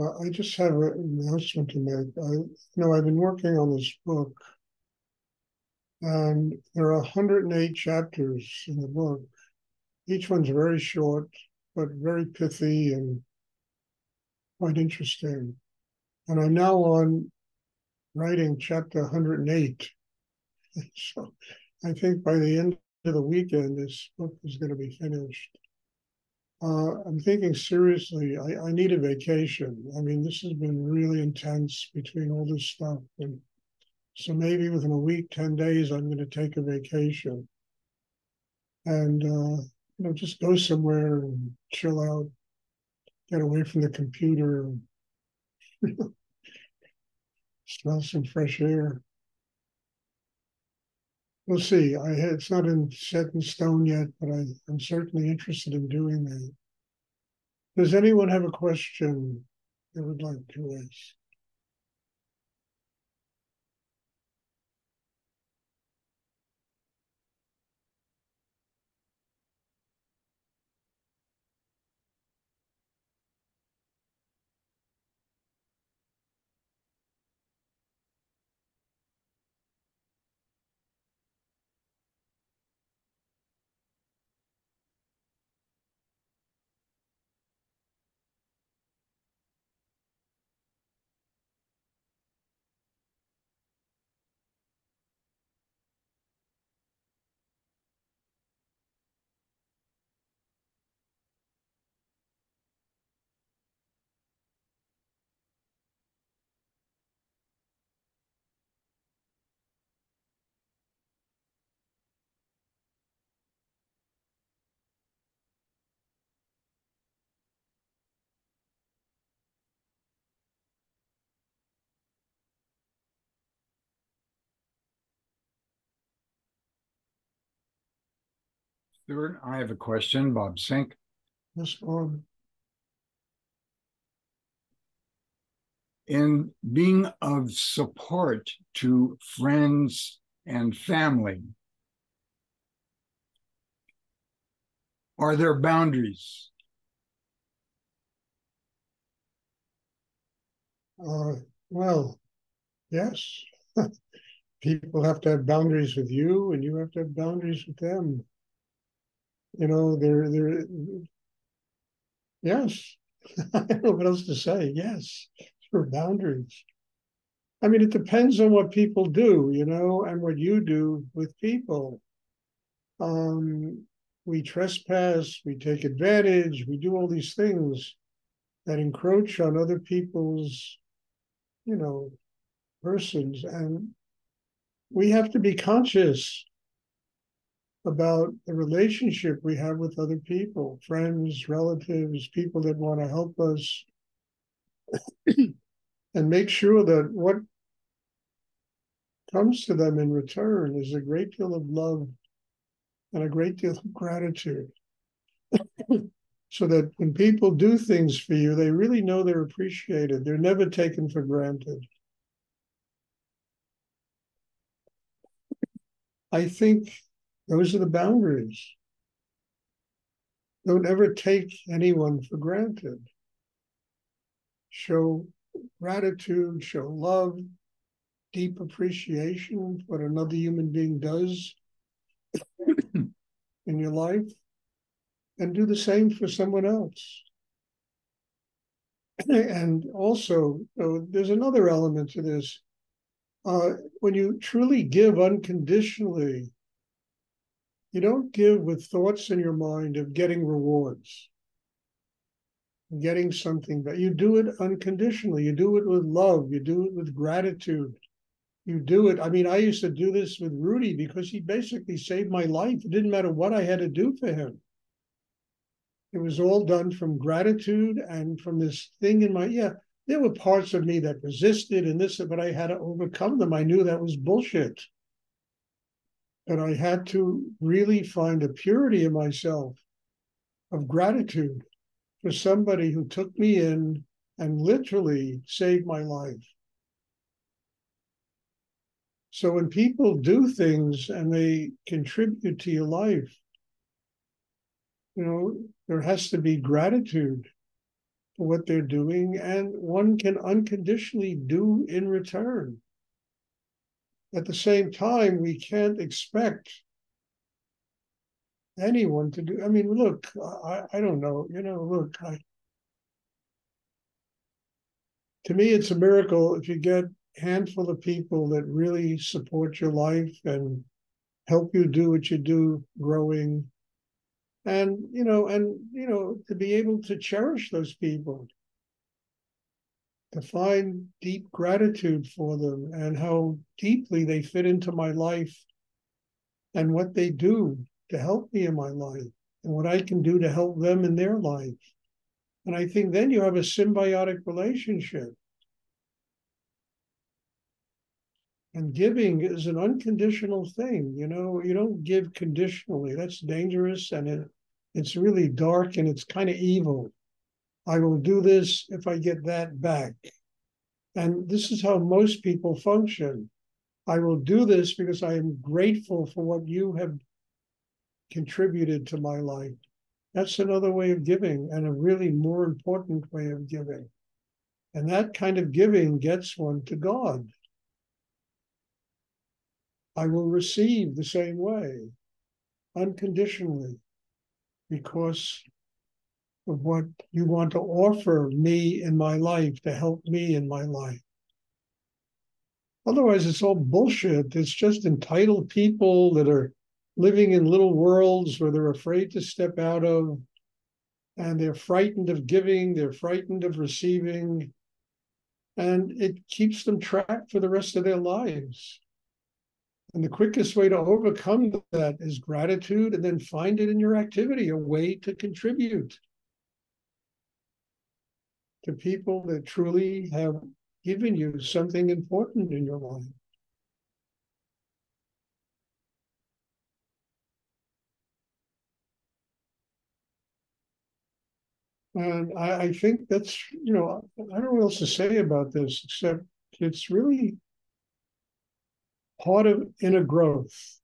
I just have an announcement to make. I've been working on this book, and there are 108 chapters in the book. Each one's very short, but very pithy and quite interesting. And I'm now on writing chapter 108. So I think by the end of the weekend, this book is going to be finished. I'm thinking seriously, I need a vacation. I mean, this has been really intense between all this stuff. And so maybe within a week, 10 days, I'm going to take a vacation and, just go somewhere and chill out, get away from the computer, and smell some fresh air. We'll see. It's not set in stone yet, but I'm certainly interested in doing that. Does anyone have a question they would like to ask? Stuart, I have a question, Bob Sink. Yes, Bob. In being of support to friends and family, are there boundaries? Uh, well, yes. People have to have boundaries with you, and you have to have boundaries with them. They're yes. I don't know what else to say. Yes, for boundaries. I mean, it depends on what people do, and what you do with people. Um, we trespass, we take advantage, we do all these things that encroach on other people's, you know, persons. And we have to be conscious about the relationship we have with other people, friends, relatives, people that want to help us, and make sure that what comes to them in return is a great deal of love and a great deal of gratitude. So that when people do things for you, they really know they're appreciated. They're never taken for granted. I think those are the boundaries. Don't ever take anyone for granted. Show gratitude, show love, deep appreciation for what another human being does in your life, and do the same for someone else. And also, there's another element to this. When you truly give unconditionally, you don't give with thoughts in your mind of getting rewards, getting something, but you do it unconditionally. You do it with love. You do it with gratitude. You do it. I mean, I used to do this with Rudy because he basically saved my life. It didn't matter what I had to do for him. It was all done from gratitude and from this thing in yeah, there were parts of me that resisted and this, but I had to overcome them. I knew that was bullshit. But I had to really find a purity in myself of gratitude for somebody who took me in and literally saved my life. So when people do things and they contribute to your life, there has to be gratitude for what they're doing, and one can unconditionally do in return. At the same time, we can't expect anyone to do. I mean, look, I don't know. Look, to me, it's a miracle if you get a handful of people that really support your life and help you do what you do, growing, and to be able to cherish those people, to find deep gratitude for them and how deeply they fit into my life and what they do to help me in my life and what I can do to help them in their life. And I think then you have a symbiotic relationship. And giving is an unconditional thing. You don't give conditionally. That's dangerous, and it's really dark, and it's kind of evil. I will do this if I get that back. And this is how most people function. I will do this because I am grateful for what you have contributed to my life. That's another way of giving, and a really more important way of giving. And that kind of giving gets one to God. I will receive the same way, unconditionally, because of what you want to offer me in my life, to help me in my life. Otherwise, it's all bullshit. It's just entitled people that are living in little worlds where they're afraid to step out of, and they're frightened of giving, they're frightened of receiving, and it keeps them trapped for the rest of their lives. And the quickest way to overcome that is gratitude, and then find it in your activity, a way to contribute to people that truly have given you something important in your life. And I think that's, I don't know what else to say about this, except it's really part of inner growth.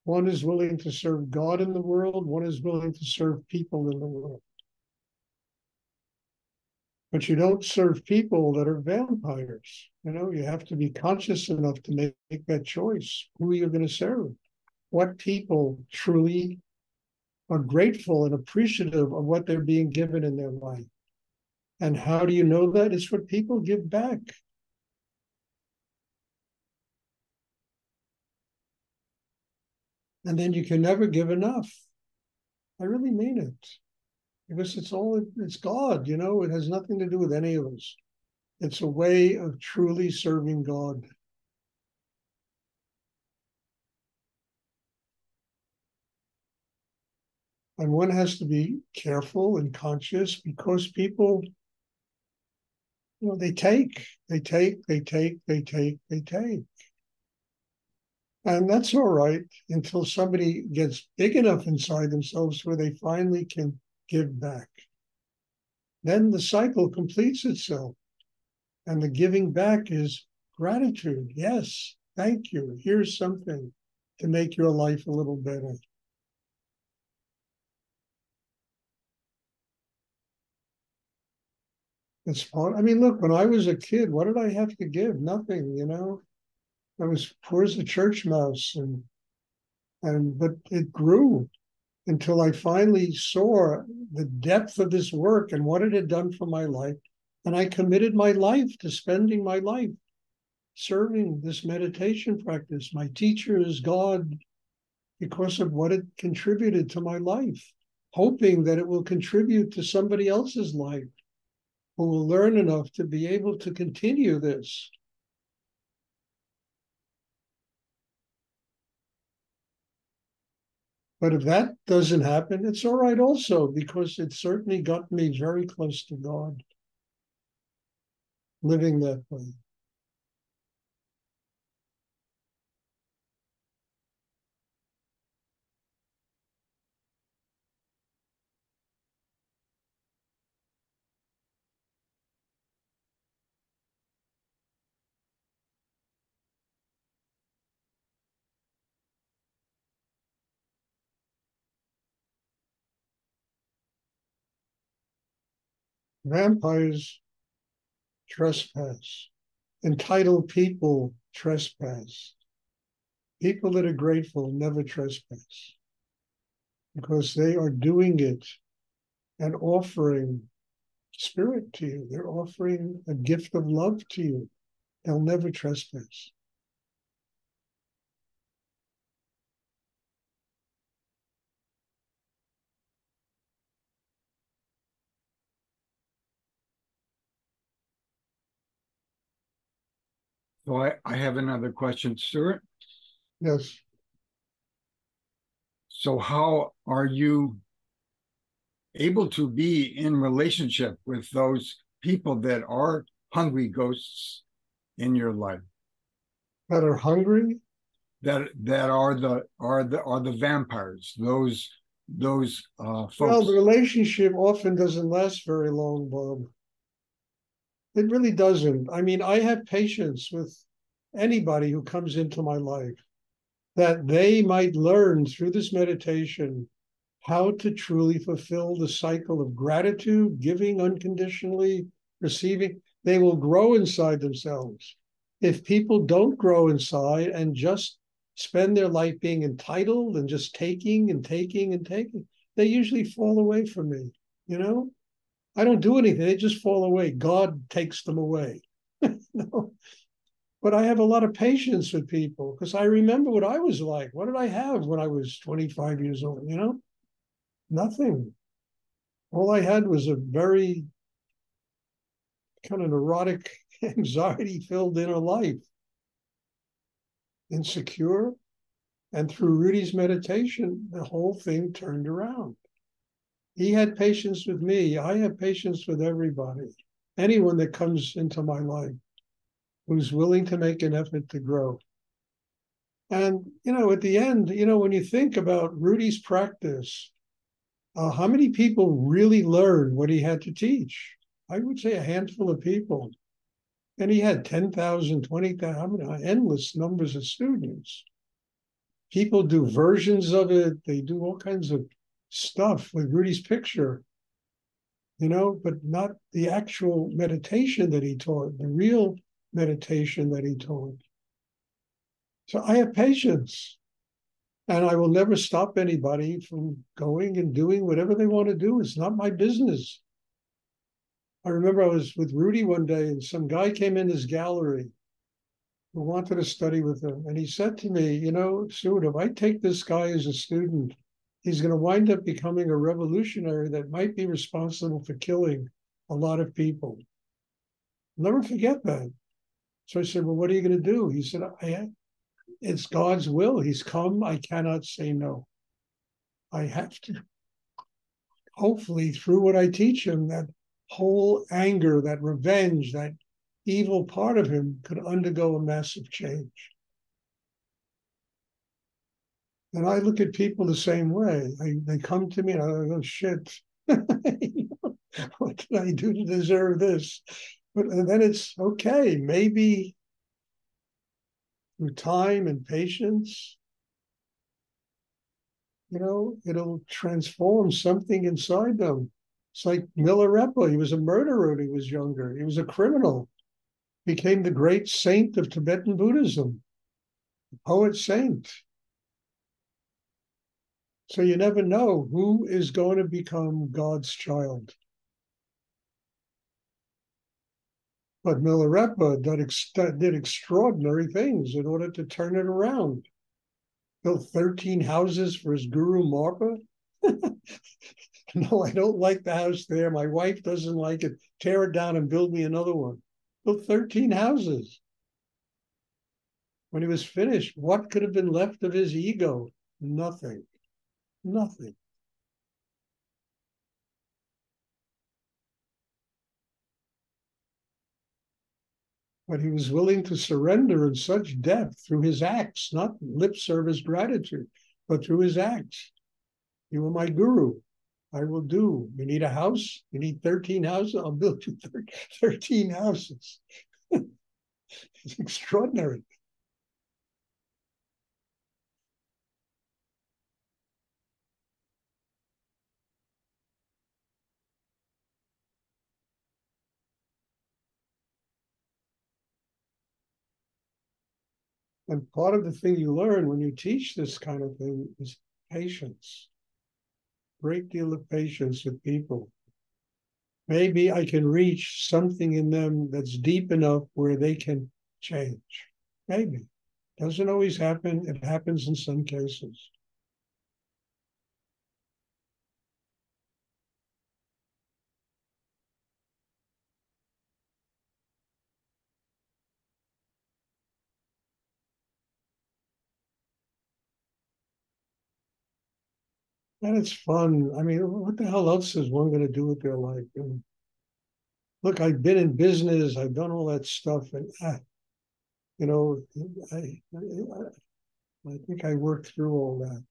One is willing to serve God in the world, one is willing to serve people in the world. But you don't serve people that are vampires. You have to be conscious enough to make that choice, who you're going to serve, what people truly are grateful and appreciative of what they're being given in their life. And how do you know that? It's what people give back. And then you can never give enough. I really mean it. Because it's God, it has nothing to do with any of us. It's a way of truly serving God. And one has to be careful and conscious, because people, they take. And that's all right until somebody gets big enough inside themselves where they finally can give back. Then the cycle completes itself. And the giving back is gratitude. Yes, thank you. Here's something to make your life a little better. It's part. I mean, look, when I was a kid, what did I have to give? Nothing. I was poor as a church mouse, but it grew until I finally saw the depth of this work and what it had done for my life. And I committed my life to spending my life serving this meditation practice. My teacher is God, because of what it contributed to my life, hoping that it will contribute to somebody else's life who will learn enough to be able to continue this. But if that doesn't happen, it's all right also, because it certainly got me very close to God, living that way. Vampires trespass. Entitled people trespass. People that are grateful never trespass because they are doing it and offering spirit to you. They're offering a gift of love to you. They'll never trespass. So I have another question, Stuart. Yes. So how are you able to be in relationship with those people that are hungry ghosts in your life? That are hungry? That are the vampires, those Well, the folks. relationship often doesn't last very long, Bob. It really doesn't. I mean, I have patience with anybody who comes into my life that they might learn through this meditation how to truly fulfill the cycle of gratitude, giving unconditionally, receiving. They will grow inside themselves. If people don't grow inside and just spend their life being entitled and just taking and taking and taking, they usually fall away from me. You know, I don't do anything; they just fall away. God takes them away. No. But I have a lot of patience with people because I remember what I was like. What did I have when I was 25 years old? Nothing. All I had was a very kind of neurotic, anxiety filled inner life, insecure. And through Rudy's meditation, the whole thing turned around. He had patience with me. I have patience with everybody, anyone that comes into my life who's willing to make an effort to grow. And, at the end, when you think about Rudy's practice, how many people really learned what he had to teach? I would say a handful of people. And he had 10,000, 20,000, endless numbers of students. People do versions of it. They do all kinds of stuff with Rudy's picture, but not the actual meditation that he taught, the real meditation that he taught. So I have patience. And I will never stop anybody from going and doing whatever they want to do. It's not my business. I remember I was with Rudy one day and some guy came in his gallery who wanted to study with him. And he said to me, Stuart, if I take this guy as a student, he's going to wind up becoming a revolutionary that might be responsible for killing a lot of people. I'll never forget that. So I said, well, what are you going to do? He said, it's God's will. He's come. I cannot say no. I have to. Hopefully, through what I teach him, that whole anger, that revenge, that evil part of him could undergo a massive change. And I look at people the same way. They come to me and I go, shit, what did I do to deserve this? But then it's okay. Maybe through time and patience, it'll transform something inside them. It's like Milarepa. He was a murderer when he was younger. He was a criminal. Became the great saint of Tibetan Buddhism, the poet saint. So you never know who is going to become God's child. But Milarepa did extraordinary things in order to turn it around. Built 13 houses for his guru Marpa. No, I don't like the house there. My wife doesn't like it. Tear it down and build me another one. Built 13 houses. When he was finished, what could have been left of his ego? Nothing. Nothing. But he was willing to surrender in such depth through his acts, not lip service gratitude, but through his acts. You are my guru. I will do. You need a house? You need 13 houses? I'll build you 13 houses. It's extraordinary. And part of the thing you learn when you teach this kind of thing is patience. Great deal of patience with people. Maybe I can reach something in them that's deep enough where they can change. Maybe. Doesn't always happen. It happens in some cases. And it's fun. I mean, what the hell else is one going to do with their life? And look, I've been in business. I've done all that stuff. And, you know, I think I worked through all that.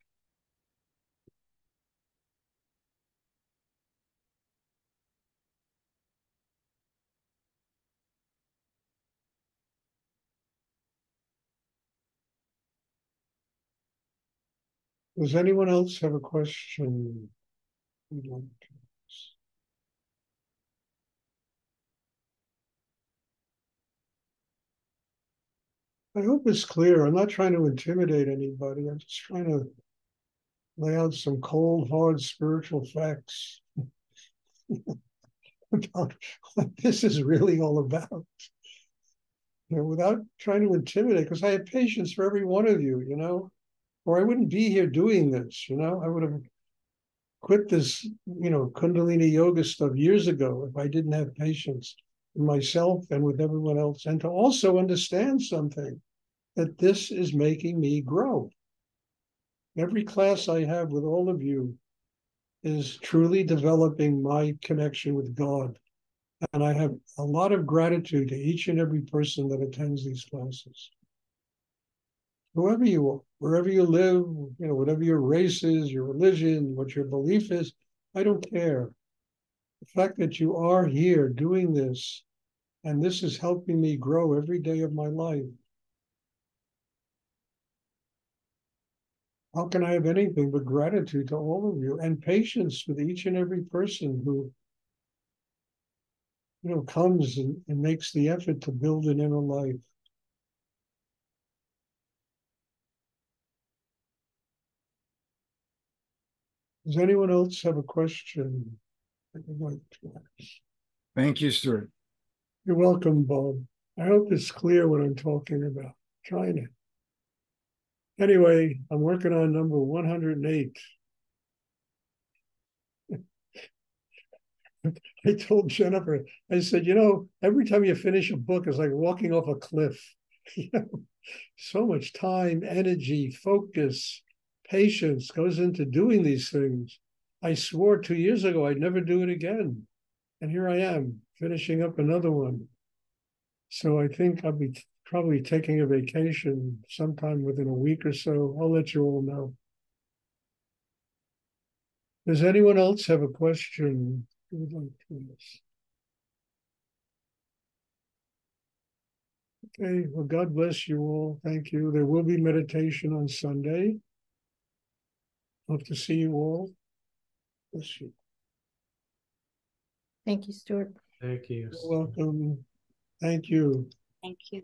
Does anyone else have a question? I hope it's clear. I'm not trying to intimidate anybody. I'm just trying to lay out some cold, hard spiritual facts about what this is really all about. You know, without trying to intimidate, because I have patience for every one of you, you know, or I wouldn't be here doing this, you know. I would have quit this, you know, Kundalini yoga stuff years ago if I didn't have patience with myself and with everyone else, and to also understand something that this is making me grow. Every class I have with all of you is truly developing my connection with God. And I have a lot of gratitude to each and every person that attends these classes. Whoever you are, wherever you live, you know, whatever your race is, your religion, what your belief is, I don't care. The fact that you are here doing this, and this is helping me grow every day of my life. How can I have anything but gratitude to all of you and patience with each and every person who, you know, comes and makes the effort to build an inner life. Does anyone else have a question? Thank you, Stuart. You're welcome, Bob. I hope it's clear what I'm talking about. Trying it. Anyway, I'm working on number 108. I told Jennifer, I said, you know, every time you finish a book, it's like walking off a cliff. You know, so much time, energy, focus, patience goes into doing these things. I swore 2 years ago I'd never do it again. And here I am, finishing up another one. So I think I'll be probably taking a vacation sometime within a week or so. I'll let you all know. Does anyone else have a question you would like to ask? Okay, well, God bless you all. Thank you. There will be meditation on Sunday. Hope to see you all. Bless you. Thank you, Stuart. Thank you. You're welcome. Thank you. Thank you.